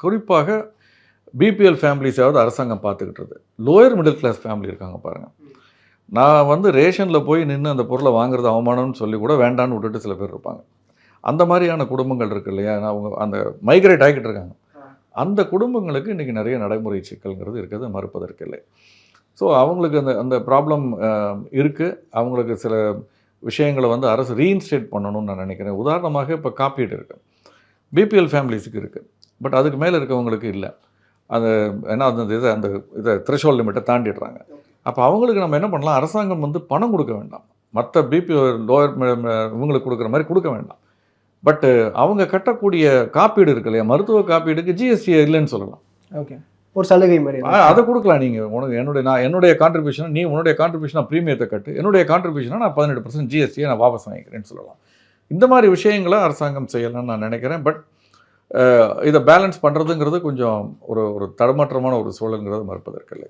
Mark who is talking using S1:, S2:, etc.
S1: குறிப்பாக பிபிஎல் ஃபேமிலிஸாவது அரசாங்கம் பார்த்துக்கிட்டது. Lower middle class family இருக்காங்க பாருங்கள். நான் வந்து ரேஷனில் போய் நின்று அந்த பொருளை வாங்குறது அவமானம்னு சொல்லி கூட வேண்டான்னு விட்டுட்டு சில பேர் இருப்பாங்க. அந்த மாதிரியான குடும்பங்கள் இருக்குது இல்லையா? அவங்க அந்த மைக்ரேட் ஆகிக்கிட்டு இருக்காங்க. அந்த குடும்பங்களுக்கு இன்றைக்கி நிறைய நடைமுறை சிக்கல்ங்கிறது இருக்கிறது மறுப்பதற்கு இல்லை. ஸோ அவங்களுக்கு அந்த அந்த ப்ராப்ளம் இருக்குது. அவங்களுக்கு சில விஷயங்களை வந்து அரசு ரீஇன்ஸ்டேட் பண்ணணும்னு நான் நினைக்கிறேன். உதாரணமாக இப்போ காப்பீடு இருக்குது, பிபிஎல் ஃபேமிலிஸுக்கு இருக்குது. பட் அதுக்கு மேலே இருக்கவங்களுக்கு இல்லை. அது ஏன்னா அந்த இதை த்ரெஷோல்ட் லிமிட்டை தாண்டிடுறாங்க. அப்போ அவங்களுக்கு நம்ம என்ன பண்ணலாம், அரசாங்கம் வந்து பணம் கொடுக்க வேண்டாம், மற்ற பிபிஎல் லோயர் இவங்களுக்கு கொடுக்குற மாதிரி கொடுக்க வேண்டாம். பட்டு அவங்க கட்டக்கூடிய காப்பீடு இருக்கு இல்லையா, மருத்துவ காப்பீடுக்கு ஜிஎஸ்டி இல்லைன்னு சொல்லலாம்.
S2: ஓகே, ஒரு சலுகை மாதிரி
S1: அதை கொடுக்கலாம். நீங்கள் உனக்கு என்னுடைய கான்ட்ரிபியூஷன், நீ உன்னுடைய கான்ட்ரிபியூஷனாக ப்ரீமியத்தை கட்டு, என்னுடைய கான்ட்ரிபியூஷனாக நான் 18% ஜிஎஸ்டியை நான் வாபஸ் வாங்கிக்கிறேன்னு சொல்லலாம். இந்த மாதிரி விஷயங்களை அரசாங்கம் செய்யலாம்னு நான் நினைக்கிறேன். பட் இதை பேலன்ஸ் பண்ணுறதுங்கிறது கொஞ்சம் ஒரு தடுமாற்றமான ஒரு சூழலுங்கிறது மறுப்பதற்கில்லை.